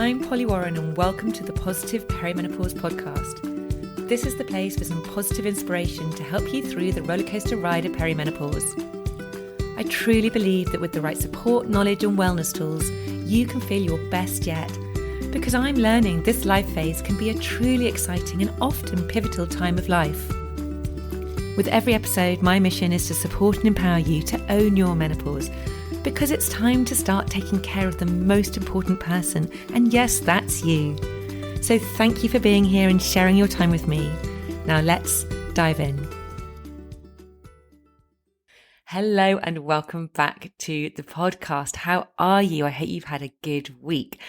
I'm Polly Warren and welcome to the Positive Perimenopause podcast. This is the place for some positive inspiration to help you through the rollercoaster ride of perimenopause. I truly believe that with the right support, knowledge and wellness tools, you can feel your best yet. Because I'm learning this life phase can be a truly exciting and often pivotal time of life. With every episode, my mission is to support and empower you to own your menopause, because it's time to start taking care of the most important person, and yes, that's you. So thank you for being here and sharing your time with me. Now let's dive in. Hello and welcome back to the podcast. How are you? I hope you've had a good week.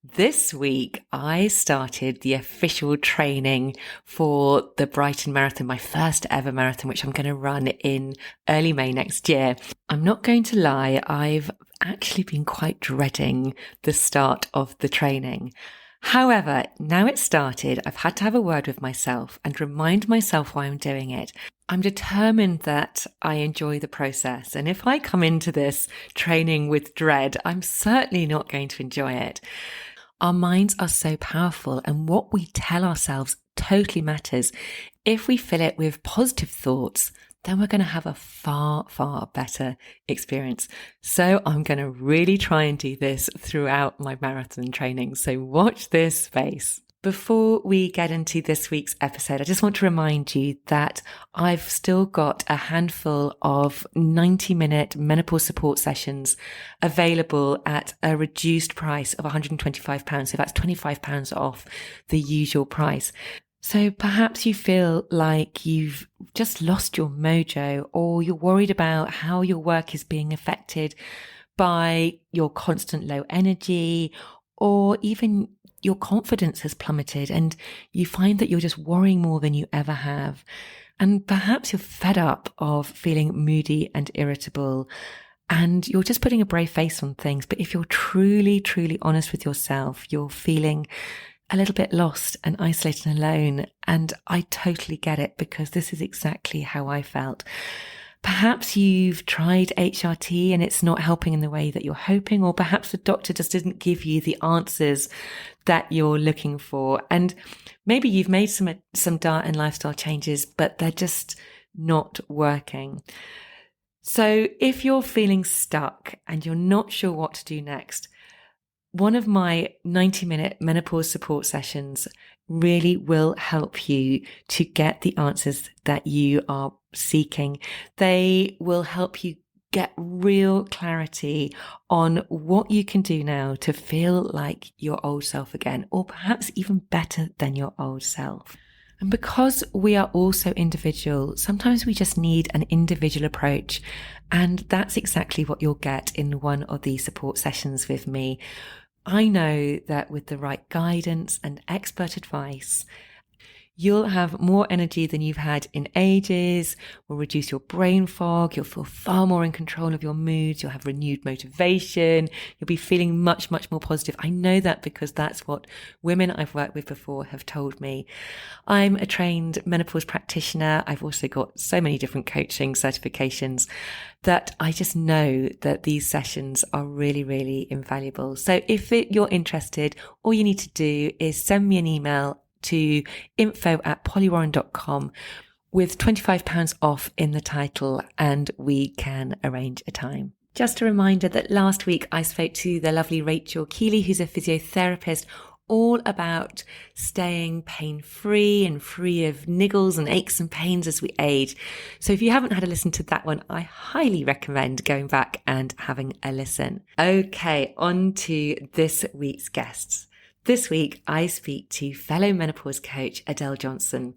This week, I started the official training for the Brighton Marathon, my first ever marathon, which I'm going to run in early May next year. I'm not going to lie, I've actually been quite dreading the start of the training. However, now it's started, I've had to have a word with myself and remind myself why I'm doing it. I'm determined that I enjoy the process. And if I come into this training with dread, I'm certainly not going to enjoy it. Our minds are so powerful, and what we tell ourselves totally matters. If we fill it with positive thoughts, then we're going to have a far, far better experience. So I'm going to really try and do this throughout my marathon training. So watch this space. Before we get into this week's episode, I just want to remind you that I've still got a handful of 90-minute menopause support sessions available at a reduced price of £125. So that's £25 off the usual price. So perhaps you feel like you've just lost your mojo, or you're worried about how your work is being affected by your constant low energy, or even your confidence has plummeted and you find that you're just worrying more than you ever have. And perhaps you're fed up of feeling moody and irritable and you're just putting a brave face on things. But if you're truly, truly honest with yourself, you're feeling a little bit lost and isolated and alone. And I totally get it, because this is exactly how I felt. Perhaps you've tried HRT and it's not helping in the way that you're hoping, or perhaps the doctor just didn't give you the answers that you're looking for. And maybe you've made some diet and lifestyle changes, but they're just not working. So if you're feeling stuck and you're not sure what to do next, one of my 90-minute menopause support sessions really will help you to get the answers that you are seeking. They will help you get real clarity on what you can do now to feel like your old self again, or perhaps even better than your old self. And because we are all so individual, sometimes we just need an individual approach. And that's exactly what you'll get in one of these support sessions with me. I know that with the right guidance and expert advice, you'll have more energy than you've had in ages, will reduce your brain fog, you'll feel far more in control of your moods, you'll have renewed motivation, you'll be feeling much, much more positive. I know that because that's what women I've worked with before have told me. I'm a trained menopause practitioner. I've also got so many different coaching certifications that I just know that these sessions are really, really invaluable. So if you're interested, all you need to do is send me an email to info@pollywarren.com with £25 off in the title, and we can arrange a time. Just a reminder that last week I spoke to the lovely Rachel Keeley, who's a physiotherapist, all about staying pain-free and free of niggles and aches and pains as we age. So if you haven't had a listen to that one, I highly recommend going back and having a listen. Okay, on to this week's guests. This week, I speak to fellow menopause coach Adele Johnston.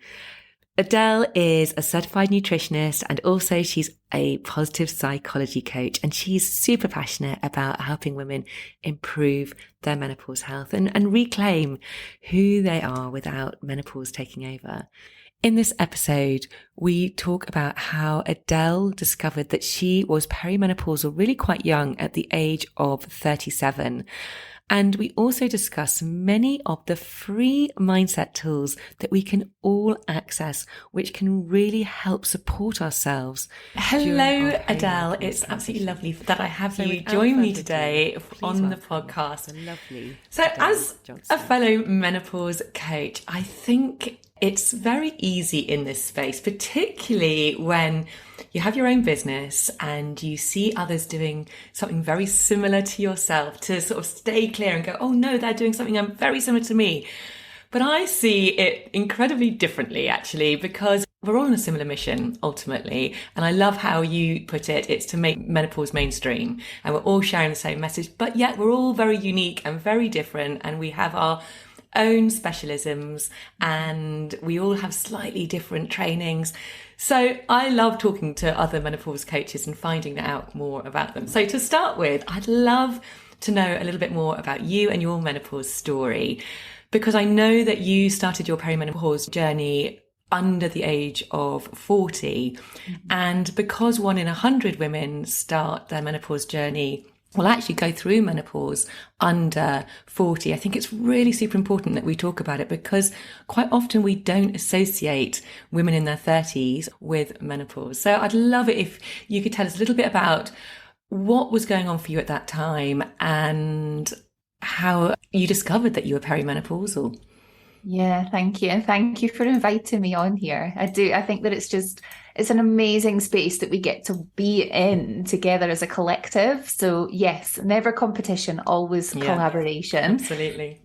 Adele is a certified nutritionist, and also she's a positive psychology coach, and she's super passionate about helping women improve their menopause health and reclaim who they are without menopause taking over. In this episode, we talk about how Adele discovered that she was perimenopausal really quite young, at the age of 37. And we also discuss many of the free mindset tools that we can all access, which can really help support ourselves. Hello, Adele. It's absolutely lovely that I have you join me today on the podcast. So as a fellow menopause coach, I think it's very easy in this space, particularly when you have your own business and you see others doing something very similar to yourself, to sort of stay clear and go, oh no, they're doing something very similar to me. But I see it incredibly differently, actually, because we're all on a similar mission, ultimately. And I love how you put it. It's to make menopause mainstream. And we're all sharing the same message, but yet we're all very unique and very different. And we have our own specialisms and we all have slightly different trainings. So I love talking to other menopause coaches and finding out more about them. So to start with, I'd love to know a little bit more about you and your menopause story, because I know that you started your perimenopause journey under the age of 40. And because 1 in 100 women start their menopause journey will actually go through menopause under 40. I think it's really super important that we talk about it, because quite often we don't associate women in their 30s with menopause. So I'd love it if you could tell us a little bit about what was going on for you at that time and how you discovered that you were perimenopausal. Yeah, thank you. And thank you for inviting me on here. I think that it's an amazing space that we get to be in together as a collective. So yes, never competition, always collaboration. Absolutely.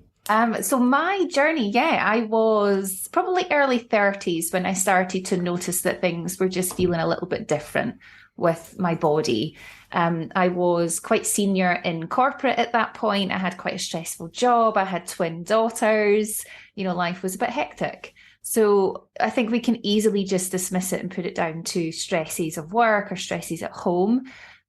So my journey, I was probably early 30s when I started to notice that things were just feeling a little bit different with my body. I was quite senior in corporate at that point. I had quite a stressful job. I had twin daughters. Life was a bit hectic. So I think we can easily just dismiss it and put it down to stresses of work or stresses at home.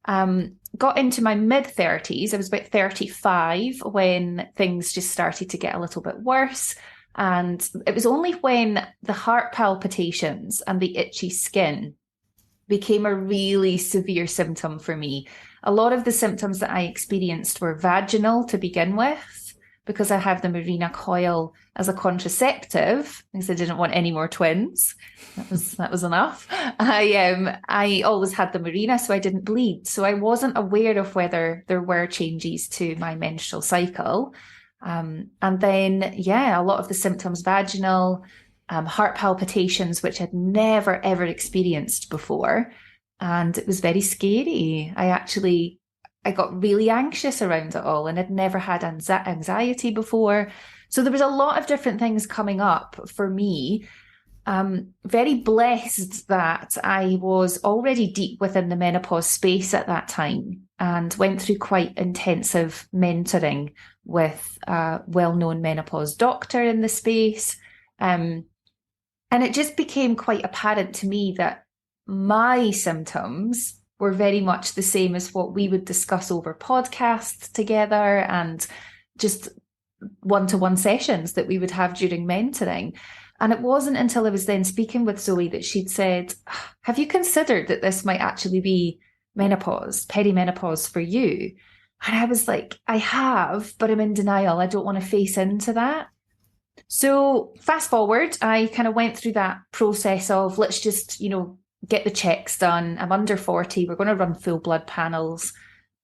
Got into my mid-30s. I was about 35 when things just started to get a little bit worse. And it was only when the heart palpitations and the itchy skin became a really severe symptom for me. A lot of the symptoms that I experienced were vaginal to begin with, because I have the Mirena coil as a contraceptive, because I didn't want any more twins. That was enough. I always had the Mirena, so I didn't bleed. So I wasn't aware of whether there were changes to my menstrual cycle. And then, a lot of the symptoms, vaginal, heart palpitations, which I'd never, ever experienced before. And it was very scary. I got really anxious around it all and had never had anxiety before. So there was a lot of different things coming up for me. Very blessed that I was already deep within the menopause space at that time and went through quite intensive mentoring with a well-known menopause doctor in the space. And it just became quite apparent to me that my symptoms were very much the same as what we would discuss over podcasts together and just one-to-one sessions that we would have during mentoring. And it wasn't until I was then speaking with Zoe that she'd said, have you considered that this might actually be menopause, perimenopause for you? And I was like, I have, but I'm in denial. I don't want to face into that. So fast forward, I kind of went through that process of let's just, get the checks done. I'm under 40. We're going to run full blood panels.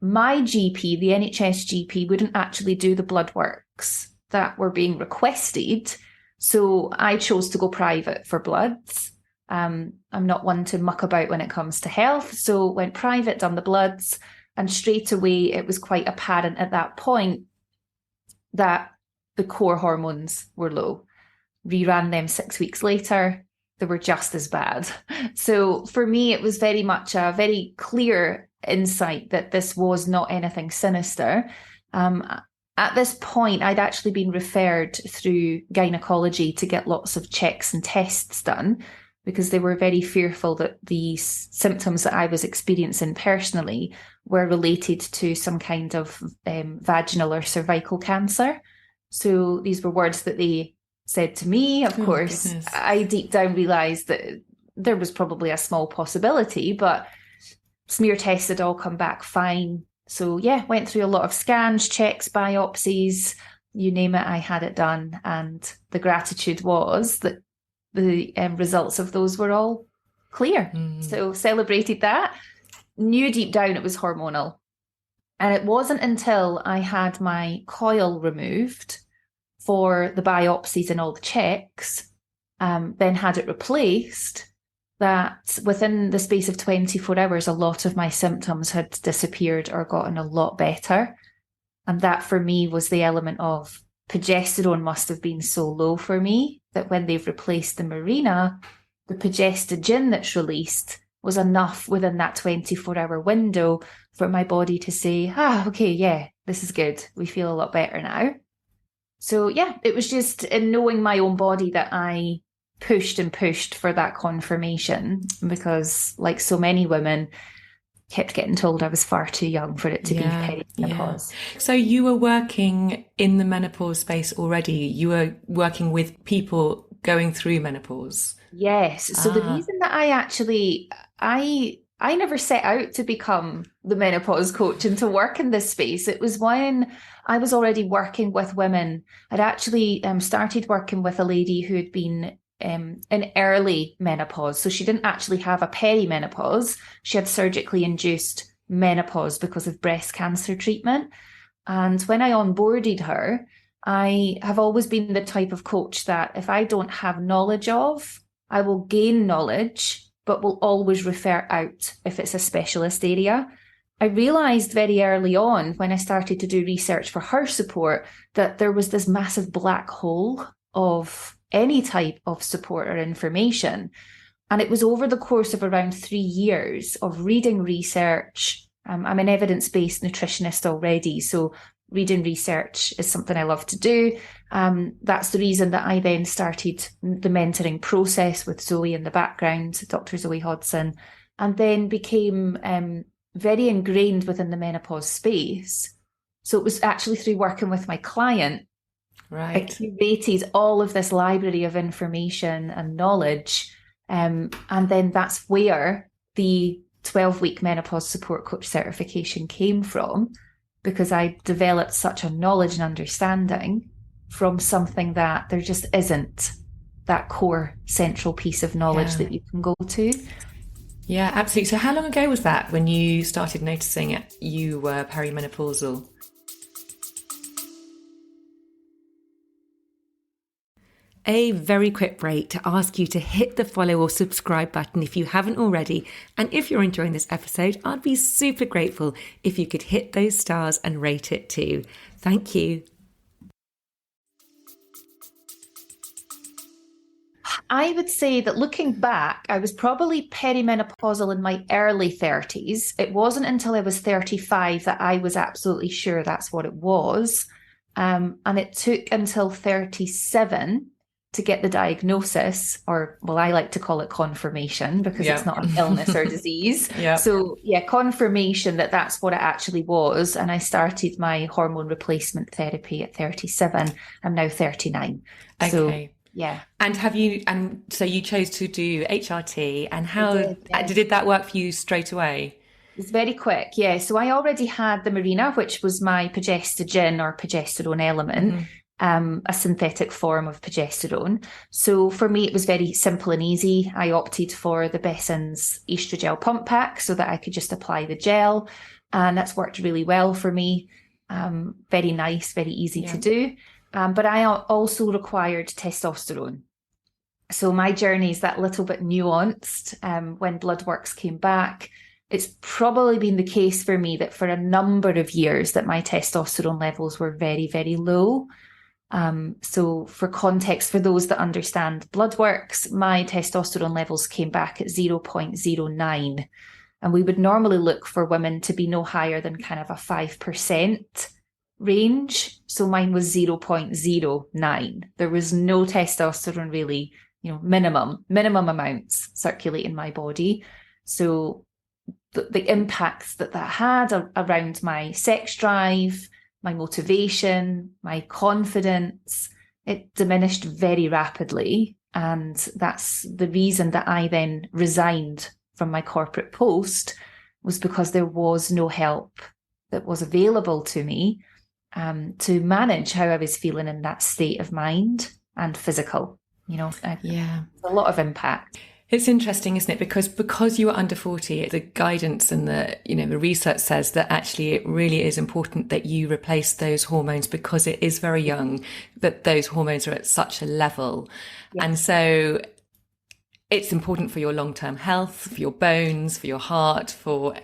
My GP, the NHS GP, wouldn't actually do the blood works that were being requested. So I chose to go private for bloods. I'm not one to muck about when it comes to health. So went private, done the bloods. And straight away, it was quite apparent at that point that the core hormones were low. Reran them 6 weeks later. They were just as bad. So for me, it was very much a very clear insight that this was not anything sinister. At this point, I'd actually been referred through gynecology to get lots of checks and tests done because they were very fearful that the symptoms that I was experiencing personally were related to some kind of vaginal or cervical cancer. So these were words that they said to me. Of course, goodness. I deep down realised that there was probably a small possibility, but smear tests had all come back fine. So yeah, went through a lot of scans, checks, biopsies, you name it, I had it done. And the gratitude was that the results of those were all clear. So celebrated that. Knew deep down it was hormonal. And it wasn't until I had my coil removed for the biopsies and all the checks, then had it replaced, that within the space of 24 hours, a lot of my symptoms had disappeared or gotten a lot better. And that for me was the element of progesterone must have been so low for me that when they've replaced the Mirena, the progestogen that's released was enough within that 24-hour window for my body to say, okay, yeah, this is good. We feel a lot better now. So yeah, it was just in knowing my own body that I pushed and pushed for that confirmation, because like so many women, kept getting told I was far too young for it to be perimenopause. Yeah. So you were working in the menopause space already. You were working with people going through menopause. Yes. So the reason that I never set out to become the menopause coach and to work in this space. It was when I was already working with women. I'd actually started working with a lady who had been in early menopause. So she didn't actually have a perimenopause. She had surgically induced menopause because of breast cancer treatment. And when I onboarded her, I have always been the type of coach that if I don't have knowledge of, I will gain knowledge, but will always refer out if it's a specialist area. I realized very early on when I started to do research for her support that there was this massive black hole of any type of support or information. And it was over the course of around 3 years of reading research. I'm an evidence-based nutritionist already, so reading research is something I love to do. That's the reason that I then started the mentoring process with Zoe in the background, Dr. Zoe Hodson, and then became very ingrained within the menopause space. So it was actually through working with my client, I curated all of this library of information and knowledge. And then that's where the 12-week menopause support coach certification came from, because I developed such a knowledge and understanding from something that there just isn't that core central piece of knowledge that you can go to. Yeah, absolutely. So how long ago was that when you started noticing it, you were perimenopausal? A very quick break to ask you to hit the follow or subscribe button if you haven't already. And if you're enjoying this episode, I'd be super grateful if you could hit those stars and rate it too. Thank you. I would say that looking back, I was probably perimenopausal in my early 30s. It wasn't until I was 35 that I was absolutely sure that's what it was. And it took until 37 to get the diagnosis, or well, I like to call it confirmation, because it's not an illness or disease. So confirmation that that's what it actually was. And I started my hormone replacement therapy at 37. I'm now 39. Okay. So, yeah. And so you chose to do HRT, and how did that work for you straight away? It's very quick. Yeah. So I already had the Mirena, which was my progestogen or progesterone element. A synthetic form of progesterone. So for me, it was very simple and easy. I opted for the Besson's Estrogel pump pack so that I could just apply the gel. And that's worked really well for me. Very nice, very easy to do. But I also required testosterone. So my journey is that little bit nuanced. When bloodworks came back, it's probably been the case for me that for a number of years that my testosterone levels were very, very low. So for context, for those that understand bloodworks, my testosterone levels came back at 0.09. And we would normally look for women to be no higher than kind of a 5% range. So mine was 0.09. There was no testosterone really, minimum amounts circulating my body. So the impacts that had around my sex drive, my motivation, my confidence, it diminished very rapidly. And that's the reason that I then resigned from my corporate post, was because there was no help that was available to me to manage how I was feeling in that state of mind and physical. Yeah. A lot of impact. It's interesting, isn't it? Because you are under 40, the guidance and the research says that actually it really is important that you replace those hormones, because it is very young that those hormones are at such a level. Yeah. And so it's important for your long-term health, for your bones, for your heart, for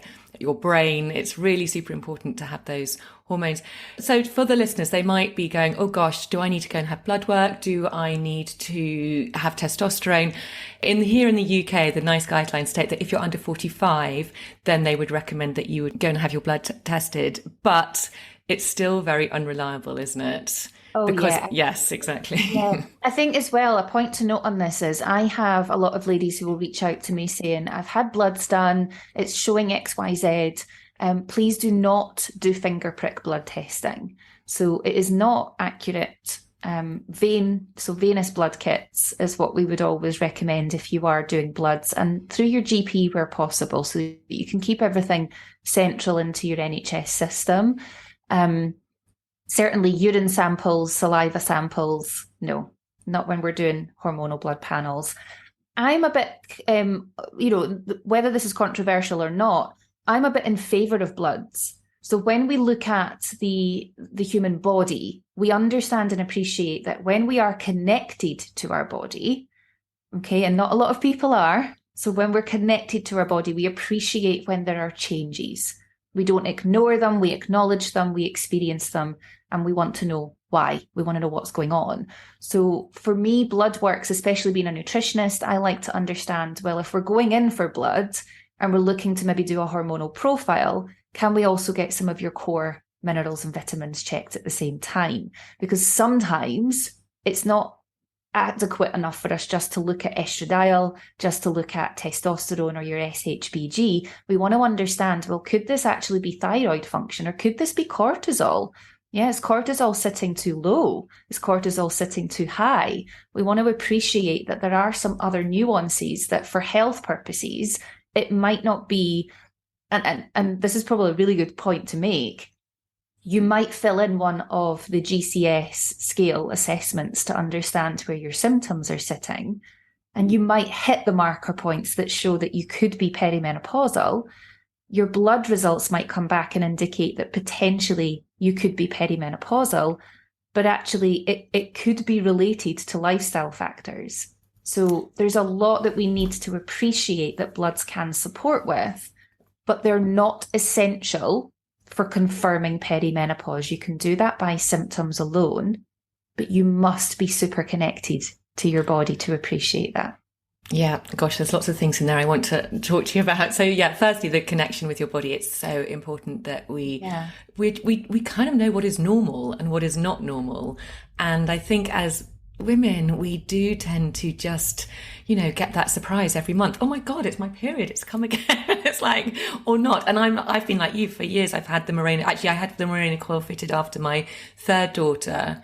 your brain. It's really super important to have those hormones. So for the listeners, they might be going, oh gosh, do I need to go and have blood work? Do I need to have testosterone? Here in the UK, the NICE guidelines state that if you're under 45, then they would recommend that you would go and have your blood tested. But it's still very unreliable, isn't it? Oh, because, yeah. Yes, exactly. Yeah. I think as well, a point to note on this is I have a lot of ladies who will reach out to me saying, I've had bloods done, it's showing XYZ. Please do not do finger prick blood testing. So it is not accurate. Venous blood kits is what we would always recommend if you are doing bloods, and through your GP where possible, so that you can keep everything central into your NHS system. Certainly urine samples, saliva samples, no, not when we're doing hormonal blood panels. I'm a bit, whether this is controversial or not, I'm a bit in favour of bloods. So when we look at the human body, we understand and appreciate that when we are connected to our body, okay, and not a lot of people are, so when we're connected to our body, we appreciate when there are changes. We don't ignore them, we acknowledge them, we experience them, and we want to know why. We want to know what's going on. So for me, blood works, especially being a nutritionist, I like to understand, well, if we're going in for blood and we're looking to maybe do a hormonal profile, can we also get some of your core minerals and vitamins checked at the same time? Because sometimes it's not adequate enough for us just to look at estradiol, just to look at testosterone or your SHBG. We want to understand, well, could this actually be thyroid function, or could this be cortisol? Yeah, is cortisol sitting too low? Is cortisol sitting too high? We want to appreciate that there are some other nuances that for health purposes, it might not be, and this is probably a really good point to make. You might fill in one of the GCS scale assessments to understand where your symptoms are sitting, and you might hit the marker points that show that you could be perimenopausal. Your blood results might come back and indicate that potentially you could be perimenopausal, but actually it could be related to lifestyle factors. So there's a lot that we need to appreciate that bloods can support with, but they're not essential for confirming perimenopause. You can do that by symptoms alone, but you must be super connected to your body to appreciate that. Yeah, gosh, there's lots of things in there I want to talk to you about. So yeah, firstly, the connection with your body. It's so important that we kind of know what is normal and what is not normal. And I think as women, we do tend to just, get that surprise every month. Oh my God, it's my period. It's come again. It's like, or not. And I've been like you for years. I've had the Mirena. Actually, I had the Mirena coil fitted after my third daughter,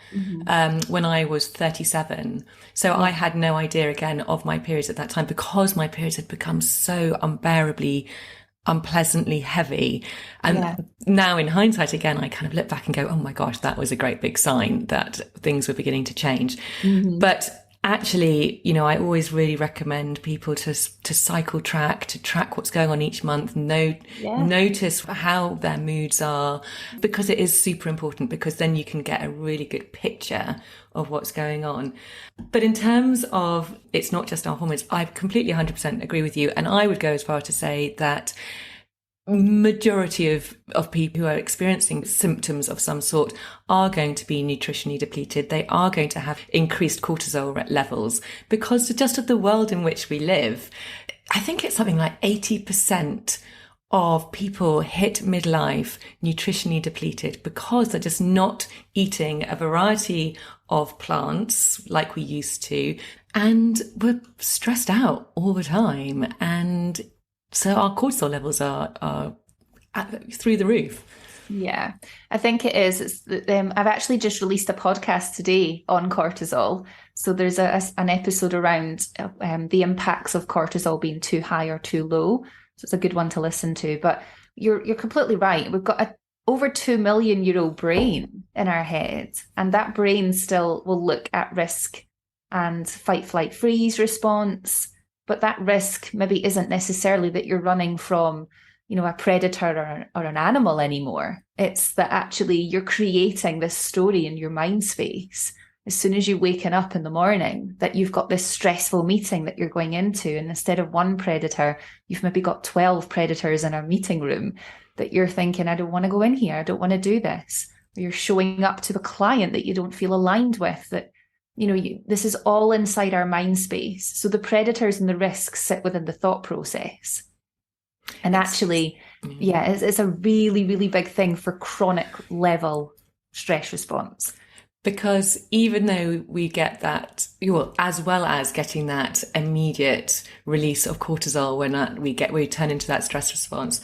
when I was 37. So I had no idea again of my periods at that time, because my periods had become so unpleasantly heavy. And now in hindsight, again, I kind of look back and go, oh my gosh, that was a great big sign that things were beginning to change. But actually, I always really recommend people to cycle track, to track what's going on each month, notice how their moods are, because it is super important, because then you can get a really good picture of what's going on. But in terms of, it's not just our hormones, I completely 100% agree with you. And I would go as far to say that majority of people who are experiencing symptoms of some sort are going to be nutritionally depleted. They are going to have increased cortisol levels because just of the world in which we live. I think it's something like 80% of people hit midlife nutritionally depleted because they're just not eating a variety of plants like we used to, and we're stressed out all the time, and so our cortisol levels are through the roof. Yeah, I think it is. I've actually just released a podcast today on cortisol. So there's an episode around the impacts of cortisol being too high or too low. So it's a good one to listen to. But you're completely right. We've got over 2 million year old brain in our head. And that brain still will look at risk and fight, flight, freeze response. But that risk maybe isn't necessarily that you're running from, a predator or an animal anymore. It's that actually you're creating this story in your mind space as soon as you're waking up in the morning, that you've got this stressful meeting that you're going into. And instead of one predator, you've maybe got 12 predators in a meeting room that you're thinking, I don't want to go in here. I don't want to do this. Or you're showing up to a client that you don't feel aligned with, that, this is all inside our mind space. So the predators and the risks sit within the thought process. And it's a really, really big thing for chronic level stress response. Because even though we get that, as well as getting that immediate release of cortisol when we turn into that stress response,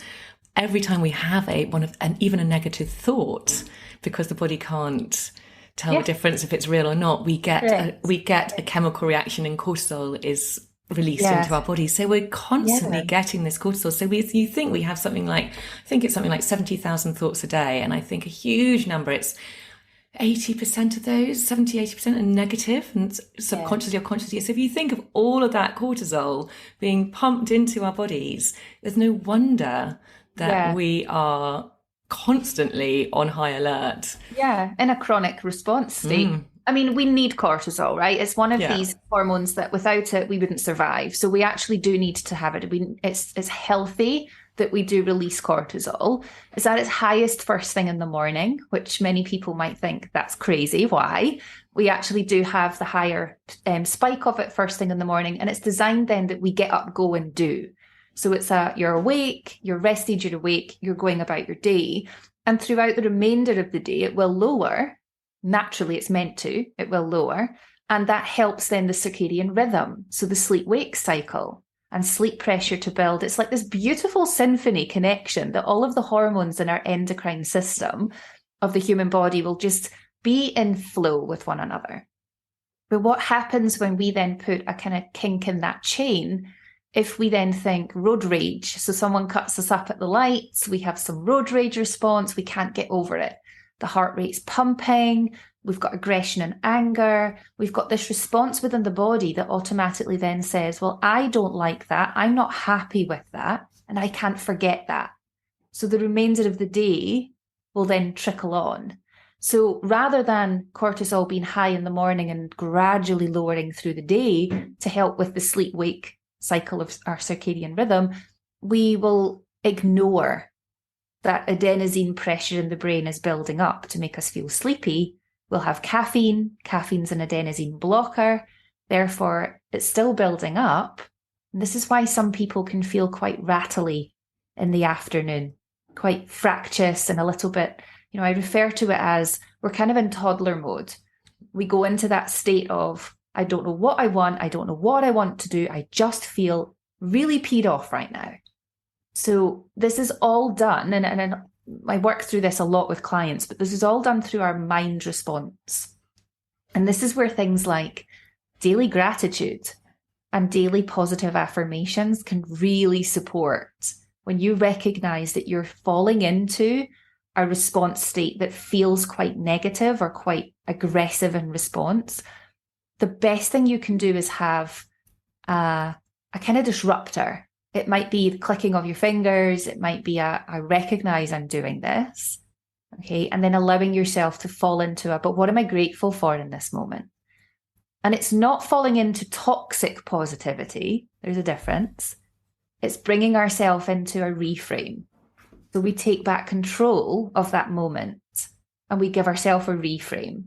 every time we have even a negative thought, because the body can't tell the difference if it's real or not, we get a chemical reaction, and cortisol is released into our body. So we're constantly getting this cortisol. So you think we have something like 70,000 thoughts a day, and I think a huge number, it's 80% of those, 70-80% are negative and subconsciously or consciously. So if you think of all of that cortisol being pumped into our bodies, there's no wonder that we are constantly on high alert. Yeah, in a chronic response state. I mean, we need cortisol, right? It's one of these hormones that without it, we wouldn't survive. So we actually do need to have it. It's healthy that we do release cortisol. It's at its highest first thing in the morning, which many people might think that's crazy. Why? We actually do have the higher spike of it first thing in the morning. And it's designed then that we get up, go and do. So it's you're awake, you're rested, you're awake, you're going about your day. And throughout the remainder of the day, it will lower. Naturally, it's meant to, it will lower. And that helps then the circadian rhythm. So the sleep-wake cycle and sleep pressure to build. It's like this beautiful symphony connection that all of the hormones in our endocrine system of the human body will just be in flow with one another. But what happens when we then put a kind of kink in that chain? If we then think road rage, so someone cuts us up at the lights, we have some road rage response, we can't get over it. The heart rate's pumping, we've got aggression and anger, we've got this response within the body that automatically then says, well, I don't like that, I'm not happy with that, and I can't forget that. So the remainder of the day will then trickle on. So rather than cortisol being high in the morning and gradually lowering through the day to help with the sleep-wake cycle of our circadian rhythm, we will ignore that adenosine pressure in the brain is building up to make us feel sleepy. We'll have caffeine. Caffeine's an adenosine blocker. Therefore, it's still building up. And this is why some people can feel quite rattly in the afternoon, quite fractious and a little bit, I refer to it as we're kind of in toddler mode. We go into that state of, I don't know what I want. I don't know what I want to do. I just feel really peed off right now. So this is all done, and I work through this a lot with clients, but this is all done through our mind response. And this is where things like daily gratitude and daily positive affirmations can really support when you recognize that you're falling into a response state that feels quite negative or quite aggressive in response. The best thing you can do is have a kind of disruptor. It might be the clicking of your fingers. It might be I recognize I'm doing this. Okay. And then allowing yourself to fall into but what am I grateful for in this moment? And it's not falling into toxic positivity. There's a difference. It's bringing ourselves into a reframe. So we take back control of that moment and we give ourselves a reframe.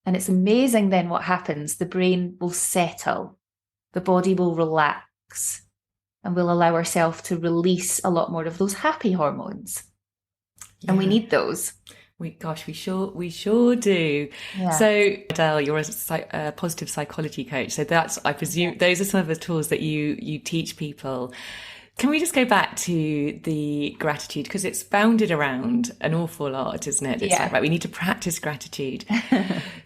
And it's amazing then what happens. The brain will settle. The body will relax. And we'll allow ourselves to release a lot more of those happy hormones. Yeah. And we need those. We sure do. Yeah. So Adele, you're a positive psychology coach. So I presume those are some of the tools that you teach people. Can we just go back to the gratitude? Because it's bounded around an awful lot, isn't it? It's like, right, we need to practice gratitude.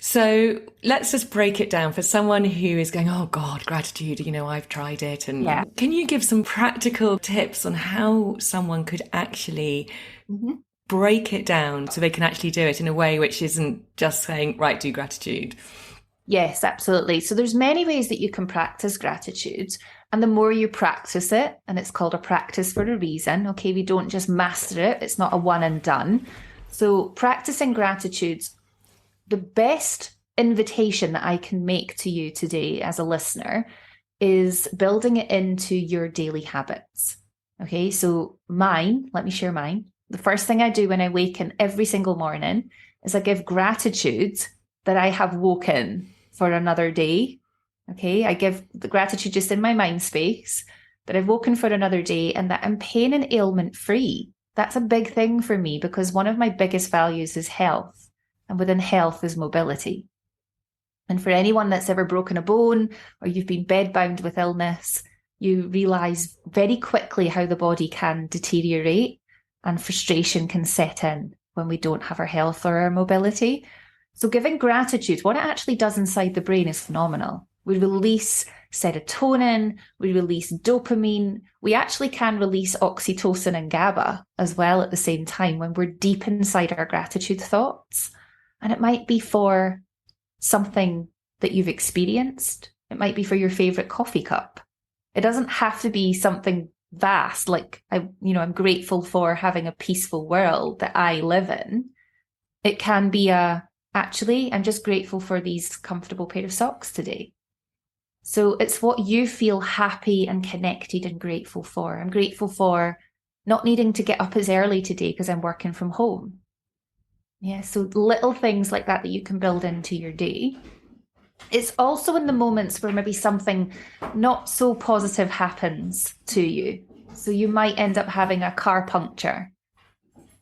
So let's just break it down for someone who is going, oh God, gratitude, I've tried it. And can you give some practical tips on how someone could actually break it down so they can actually do it in a way which isn't just saying, right, do gratitude. Yes, absolutely. So there's many ways that you can practice gratitude. And the more you practice it, and it's called a practice for a reason, okay, we don't just master it. It's not a one and done. So practicing gratitude, the best invitation that I can make to you today as a listener is building it into your daily habits. Okay, so let me share mine. The first thing I do when I waken every single morning is I give gratitude that I have woken for another day. Okay, I give the gratitude just in my mind space that I've woken for another day and that I'm pain and ailment free. That's a big thing for me because one of my biggest values is health, and within health is mobility. And for anyone that's ever broken a bone or you've been bedbound with illness, you realize very quickly how the body can deteriorate and frustration can set in when we don't have our health or our mobility. So giving gratitude, what it actually does inside the brain is phenomenal. We release serotonin, we release dopamine, we actually can release oxytocin and GABA as well at the same time when we're deep inside our gratitude thoughts. And it might be for something that you've experienced. It might be for your favorite coffee cup. It doesn't have to be something vast, like I'm grateful for having a peaceful world that I live in. It can be actually, I'm just grateful for these comfortable pair of socks today. So it's what you feel happy and connected and grateful for. I'm grateful for not needing to get up as early today because I'm working from home. Yeah, so little things like that you can build into your day. It's also in the moments where maybe something not so positive happens to you. So you might end up having a car puncture.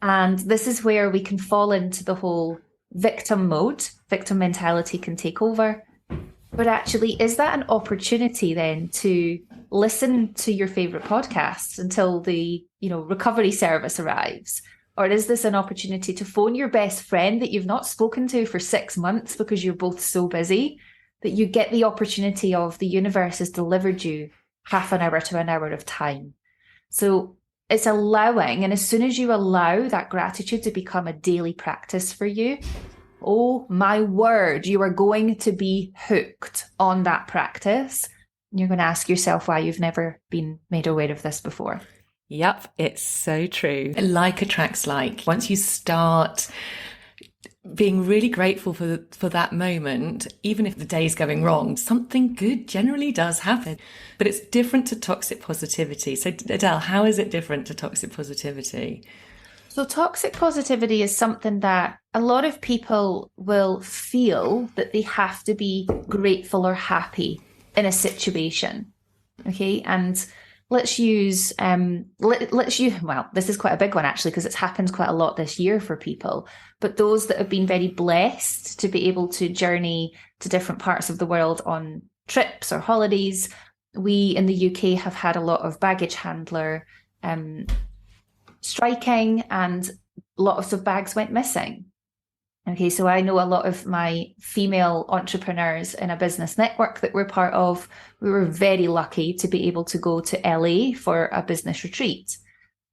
And this is where we can fall into the whole victim mode. Victim mentality can take over. But actually, is that an opportunity then to listen to your favorite podcasts until the, recovery service arrives? Or is this an opportunity to phone your best friend that you've not spoken to for 6 months because you're both so busy that you get the opportunity of the universe has delivered you half an hour to an hour of time? So it's allowing, and as soon as you allow that gratitude to become a daily practice for you, oh my word, you are going to be hooked on that practice. You're going to ask yourself why you've never been made aware of this before. Yep, it's so true. Like attracts like. Once you start being really grateful for that moment, even if the day's going wrong, something good generally does happen. But it's different to toxic positivity. So Adele, how is it different to toxic positivity? So toxic positivity is something that a lot of people will feel that they have to be grateful or happy in a situation. Okay, and let's use, this is quite a big one actually, because it's happened quite a lot this year for people, but those that have been very blessed to be able to journey to different parts of the world on trips or holidays, we in the UK have had a lot of baggage handler striking and lots of bags went missing. Okay, so I know a lot of my female entrepreneurs in a business network that we're part of, we were very lucky to be able to go to LA for a business retreat.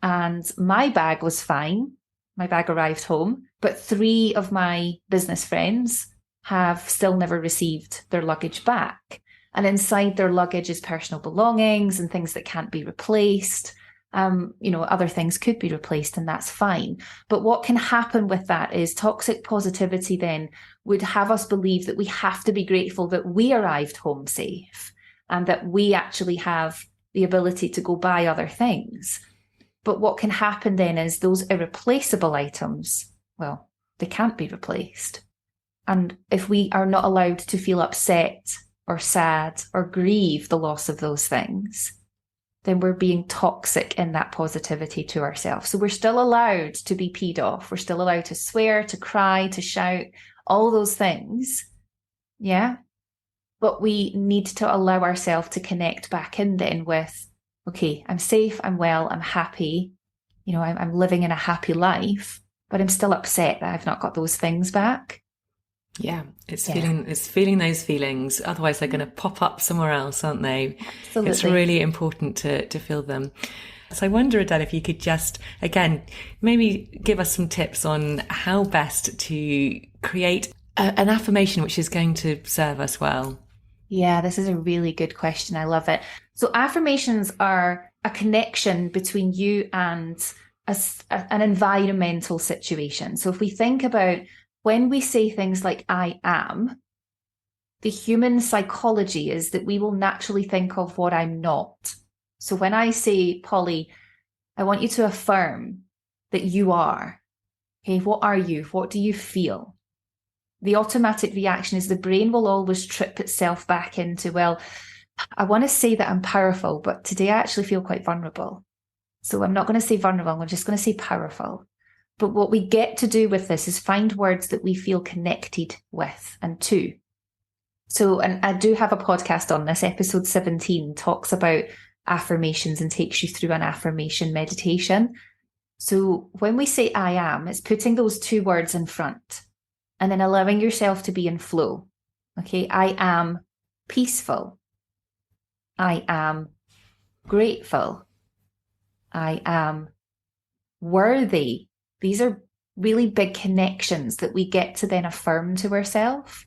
And my bag was fine. My bag arrived home, but 3 of my business friends have still never received their luggage back. And inside their luggage is personal belongings and things that can't be replaced. Other things could be replaced and that's fine. But what can happen with that is toxic positivity then would have us believe that we have to be grateful that we arrived home safe and that we actually have the ability to go buy other things. But what can happen then is those irreplaceable items, well, they can't be replaced. And if we are not allowed to feel upset or sad or grieve the loss of those things, then we're being toxic in that positivity to ourselves. So we're still allowed to be peed off. We're still allowed to swear, to cry, to shout, all those things. Yeah. But we need to allow ourselves to connect back in then with, okay, I'm safe, I'm well, I'm happy. I'm living in a happy life, but I'm still upset that I've not got those things back. Yeah, it's feeling those feelings. Otherwise, they're going to pop up somewhere else, aren't they? Absolutely. It's really important to feel them. So I wonder, Adele, if you could just, again, maybe give us some tips on how best to create an affirmation which is going to serve us well. Yeah, this is a really good question. I love it. So affirmations are a connection between you and an environmental situation. So if we think about when we say things like I am, the human psychology is that we will naturally think of what I'm not. So when I say, Polly, I want you to affirm that you are. Okay, what are you? What do you feel? The automatic reaction is the brain will always trip itself back into, well, I want to say that I'm powerful, but today I actually feel quite vulnerable. So I'm not going to say vulnerable, I'm just going to say powerful. But what we get to do with this is find words that we feel connected with and to. So, and I do have a podcast on this, episode 17 talks about affirmations and takes you through an affirmation meditation. So when we say I am, it's putting those two words in front and then allowing yourself to be in flow. Okay, I am peaceful. I am grateful. I am worthy. These are really big connections that we get to then affirm to ourselves.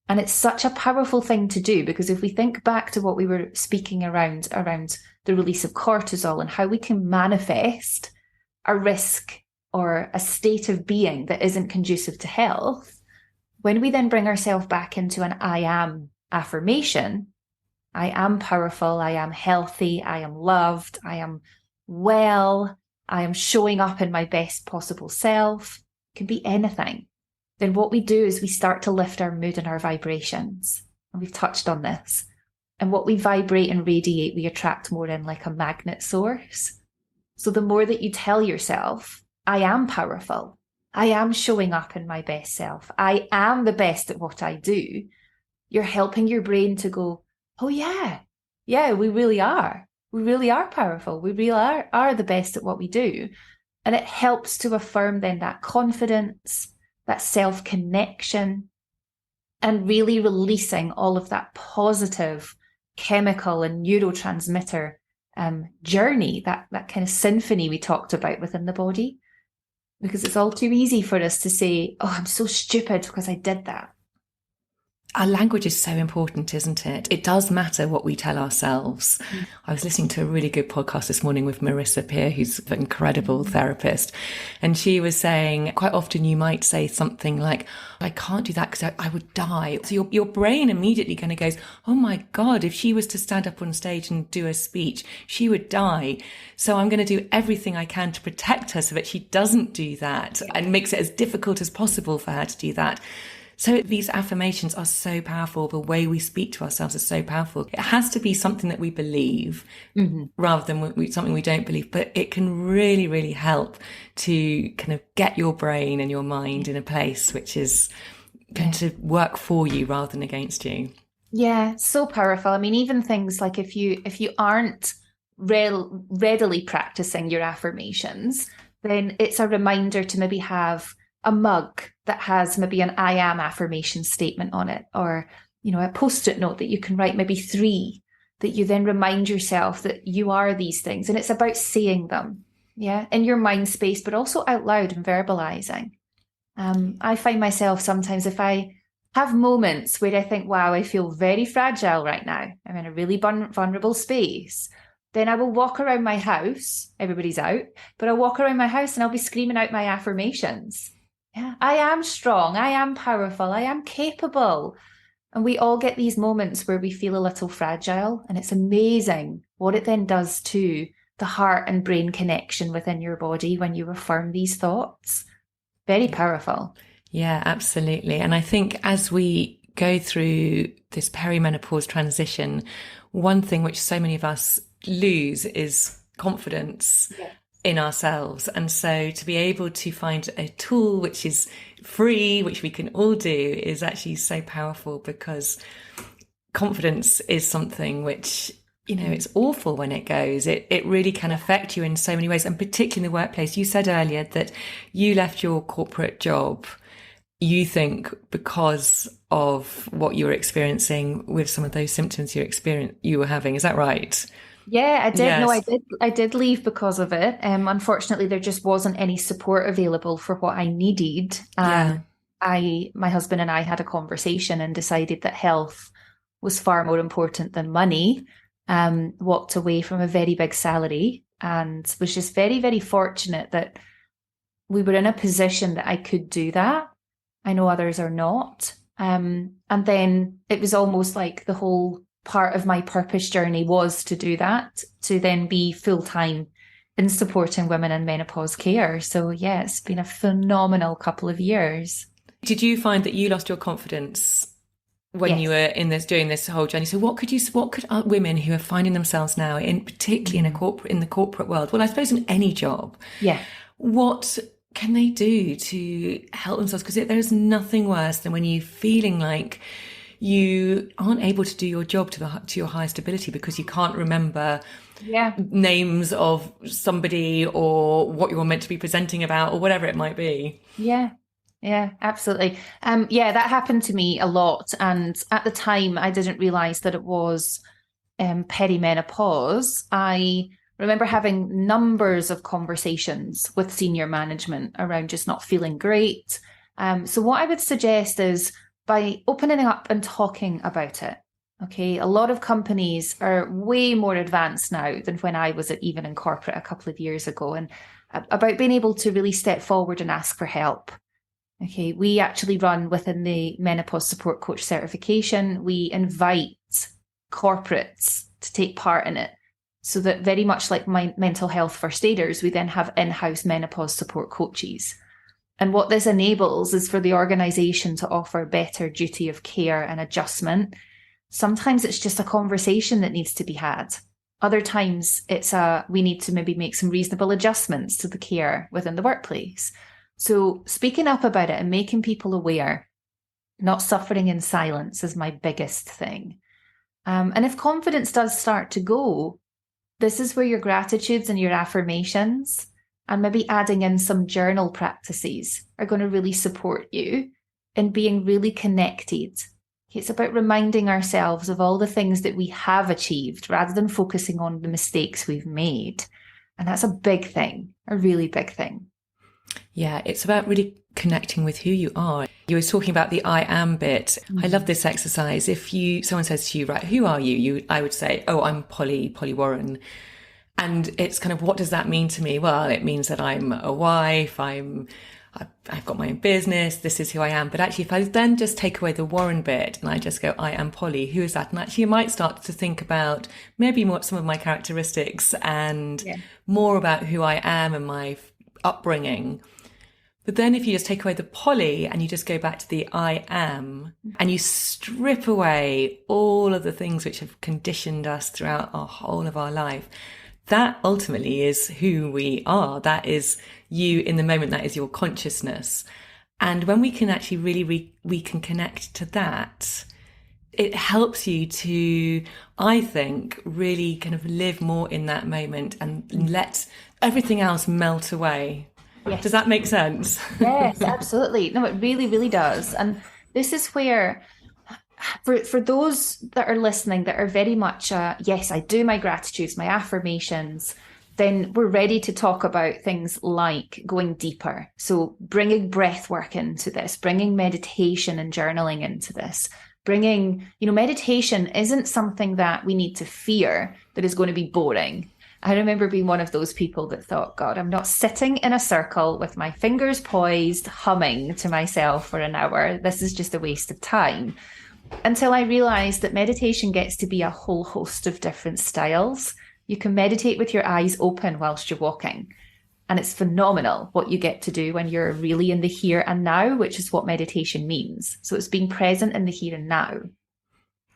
And it's such a powerful thing to do, because if we think back to what we were speaking around the release of cortisol and how we can manifest a risk or a state of being that isn't conducive to health, when we then bring ourselves back into an I am affirmation, I am powerful, I am healthy, I am loved, I am well, I am showing up in my best possible self, it can be anything. Then what we do is we start to lift our mood and our vibrations. And we've touched on this. And what we vibrate and radiate, we attract more in, like a magnet source. So the more that you tell yourself, I am powerful, I am showing up in my best self, I am the best at what I do, you're helping your brain to go, oh yeah, we really are. We really are powerful. We really are the best at what we do. And it helps to affirm then that confidence, that self-connection, and really releasing all of that positive chemical and neurotransmitter journey, that kind of symphony we talked about within the body. Because it's all too easy for us to say, oh, I'm so stupid because I did that. Our language is so important, isn't it? It does matter what we tell ourselves. I was listening to a really good podcast this morning with Marissa Peer, who's an incredible therapist. And she was saying quite often you might say something like, I can't do that because I would die. So your brain immediately kind of goes, oh my God, if she was to stand up on stage and do a speech, she would die. So I'm going to do everything I can to protect her so that she doesn't do that, and makes it as difficult as possible for her to do that. So these affirmations are so powerful. The way we speak to ourselves is so powerful. It has to be something that we believe rather than something we don't believe. But it can really, really help to kind of get your brain and your mind in a place which is going to work for you rather than against you. Yeah, so powerful. I mean, even things like if you aren't readily practicing your affirmations, then it's a reminder to maybe have a mug that has maybe an I am affirmation statement on it, or, you know, a post-it note that you can write maybe 3 that you then remind yourself that you are these things. And it's about saying them, in your mind space, but also out loud and verbalizing. I find myself sometimes, if I have moments where I think, wow, I feel very fragile right now, I'm in a really vulnerable space, then I will walk around my house, everybody's out, but I'll walk around my house and I'll be screaming out my affirmations. Yeah, I am strong, I am powerful, I am capable. And we all get these moments where we feel a little fragile, and it's amazing what it then does to the heart and brain connection within your body when you affirm these thoughts. Very powerful. Yeah, absolutely. And I think as we go through this perimenopause transition, one thing which so many of us lose is confidence. Yeah. In ourselves. And so to be able to find a tool which is free, which we can all do, is actually so powerful, because confidence is something which, you know, it's awful when it goes. It really can affect you in so many ways, and particularly in the workplace. You said earlier that you left your corporate job, you think, because of what you were experiencing with some of those symptoms you were having. Is that right? Yeah, I did. No, Yes. I did leave because of it. Unfortunately, there just wasn't any support available for what I needed. And Yeah. my husband and I had a conversation and decided that health was far more important than money. Walked away from a very big salary and was just very, very fortunate that we were in a position that I could do that. I know others are not. And then it was almost like the whole part of my purpose journey was to do that, to then be full time in supporting women in menopause care. So yeah, it's been a phenomenal couple of years. Did you find that you lost your confidence when you Yes. were in this doing this whole journey? So what could women who are finding themselves now in particularly in the corporate world, well, I suppose in any job, Yeah. what can they do to help themselves? Because there's nothing worse than when you're feeling like you aren't able to do your job to your highest ability because you can't remember Yeah. names of somebody or what you're meant to be presenting about or whatever it might be. Yeah. Yeah, absolutely. Yeah, that happened to me a lot. And at the time, I didn't realize that it was perimenopause. I remember having numbers of conversations with senior management around just not feeling great. So what I would suggest is by opening up and talking about it. Okay, a lot of companies are way more advanced now than when I was even in corporate a couple of years ago, and about being able to really step forward and ask for help. Okay, we actually run within the menopause support coach certification. We invite corporates to take part in it so that very much like my mental health first aiders, we then have in-house menopause support coaches. And what this enables is for the organisation to offer better duty of care and adjustment. Sometimes it's just a conversation that needs to be had. Other times we need to maybe make some reasonable adjustments to the care within the workplace. So speaking up about it and making people aware, not suffering in silence is my biggest thing. And if confidence does start to go, this is where your gratitudes and your affirmations and maybe adding in some journal practices are going to really support you in being really connected. It's about reminding ourselves of all the things that we have achieved rather than focusing on the mistakes we've made. And that's a big thing, a really big thing. Yeah, it's about really connecting with who you are. You were talking about the I am bit. I love this exercise. If someone says to you, right, who are you? I would say, oh, I'm Polly Warren. And it's kind of, what does that mean to me? Well, it means that I'm a wife, I've got my own business, this is who I am. But actually, if I then just take away the Warren bit and I just go, I am Polly, who is that? And actually, you might start to think about maybe more some of my characteristics and more about who I am and my upbringing. But then if you just take away the Polly and you just go back to the I am and you strip away all of the things which have conditioned us throughout our whole of our life, that ultimately is who we are. That is you in the moment. That is your consciousness. And when we can actually we can connect to that, it helps you to, I think, really kind of live more in that moment and let everything else melt away. Yes. Does that make sense? Yes, absolutely. No, it really, really does. And this is where, for those that are listening that are very much, yes, I do my gratitudes, my affirmations, then we're ready to talk about things like going deeper. So bringing breath work into this, bringing meditation and journaling into this, bringing, meditation isn't something that we need to fear that is going to be boring. I remember being one of those people that thought, God, I'm not sitting in a circle with my fingers poised, humming to myself for an hour. This is just a waste of time. Until I realized that meditation gets to be a whole host of different styles. You can meditate with your eyes open whilst you're walking. And it's phenomenal what you get to do when you're really in the here and now, which is what meditation means. So it's being present in the here and now.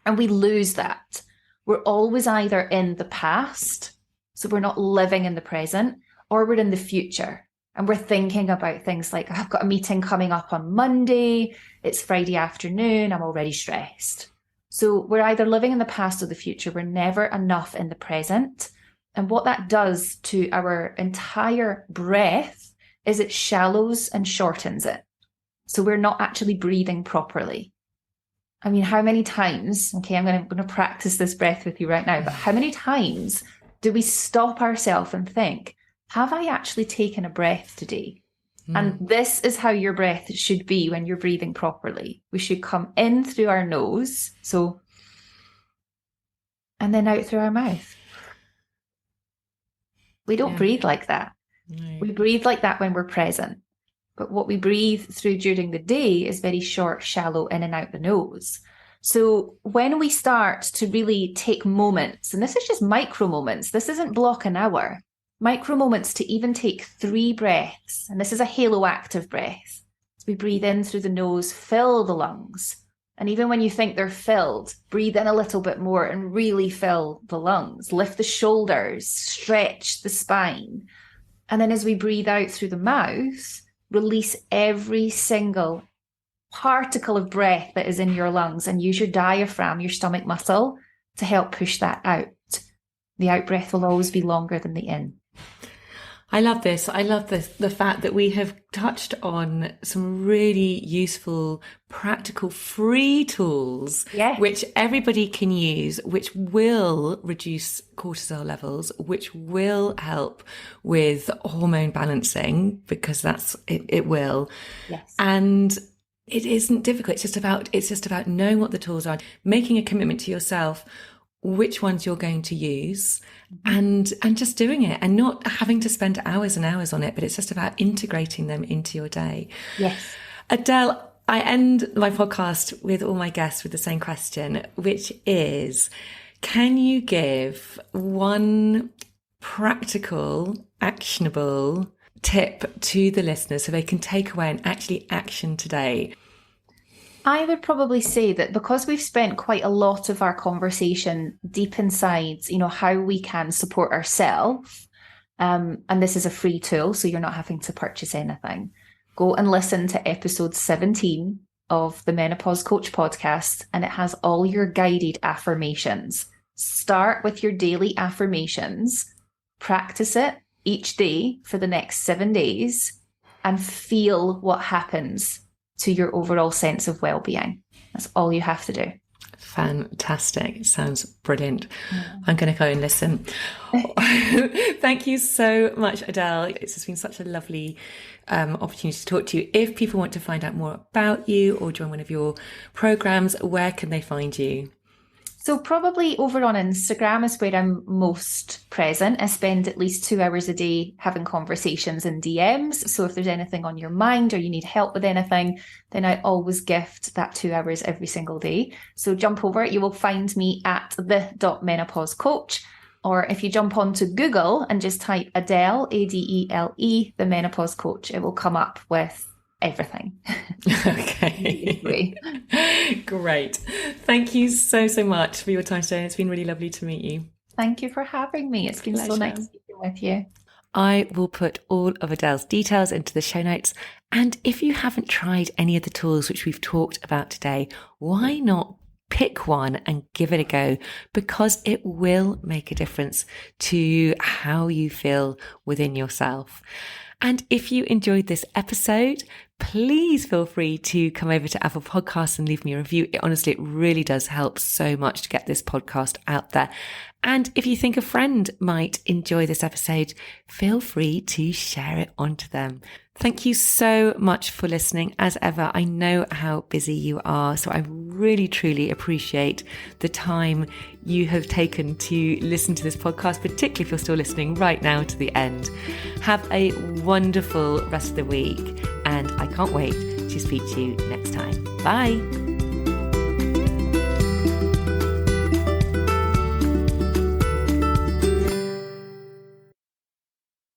And we lose that. We're always either in the past, so we're not living in the present, or we're in the future. And we're thinking about things like, I've got a meeting coming up on Monday. It's Friday afternoon. I'm already stressed. So we're either living in the past or the future. We're never enough in the present. And what that does to our entire breath is it shallows and shortens it. So we're not actually breathing properly. I mean, how many times, okay, I'm going to practice this breath with you right now, but how many times do we stop ourselves and think, have I actually taken a breath today? And this is how your breath should be when you're breathing properly. We should come in through our nose, so, and then out through our mouth. We don't breathe like that. No. We breathe like that when we're present. But what we breathe through during the day is very short, shallow, in and out the nose. So when we start to really take moments, and this is just micro moments, this isn't block an hour, micro moments to even take 3 breaths. And this is a halo active breath. So we breathe in through the nose, fill the lungs. And even when you think they're filled, breathe in a little bit more and really fill the lungs. Lift the shoulders, stretch the spine. And then as we breathe out through the mouth, release every single particle of breath that is in your lungs and use your diaphragm, your stomach muscle, to help push that out. The out breath will always be longer than the in. I love this. I love the fact that we have touched on some really useful, practical, free tools, which everybody can use, which will reduce cortisol levels, which will help with hormone balancing, because it will. Yes. And it isn't difficult. It's just about knowing what the tools are, making a commitment to yourself, which ones you're going to use, and just doing it, and not having to spend hours and hours on it, but it's just about integrating them into your day. Yes. Adele, I end my podcast with all my guests with the same question, which is, can you give one practical, actionable tip to the listeners so they can take away and actually action today? I would probably say that because we've spent quite a lot of our conversation deep inside, how we can support ourselves, and this is a free tool, so you're not having to purchase anything. Go and listen to episode 17 of the Menopause Coach podcast, and it has all your guided affirmations. Start with your daily affirmations, practice it each day for the next 7 days, and feel what happens to your overall sense of well-being. That's all you have to do. Fantastic. It sounds brilliant. I'm going to go and listen. Thank you so much, Adele. It's just been such a lovely opportunity to talk to you. If people want to find out more about you or join one of your programs, where can they find you? So probably over on Instagram is where I'm most present. I spend at least 2 hours a day having conversations in DMs. So if there's anything on your mind or you need help with anything, then I always gift that 2 hours every single day. So jump over. You will find me at the.menopausecoach. Or if you jump onto Google and just type Adele, Adele, the menopause coach, it will come up with everything. Okay. Great. Thank you so much for your time today. It's been really lovely to meet you. Thank you for having me. It's been so nice speaking with you. I will put all of Adele's details into the show notes. And if you haven't tried any of the tools which we've talked about today, why not pick one and give it a go? Because it will make a difference to how you feel within yourself. And if you enjoyed this episode, please feel free to come over to Apple Podcasts and leave me a review. It really does help so much to get this podcast out there. And if you think a friend might enjoy this episode, feel free to share it onto them. Thank you so much for listening. As ever, I know how busy you are, so I really, truly appreciate the time you have taken to listen to this podcast, particularly if you're still listening right now to the end. Have a wonderful rest of the week, and I can't wait to speak to you next time. Bye.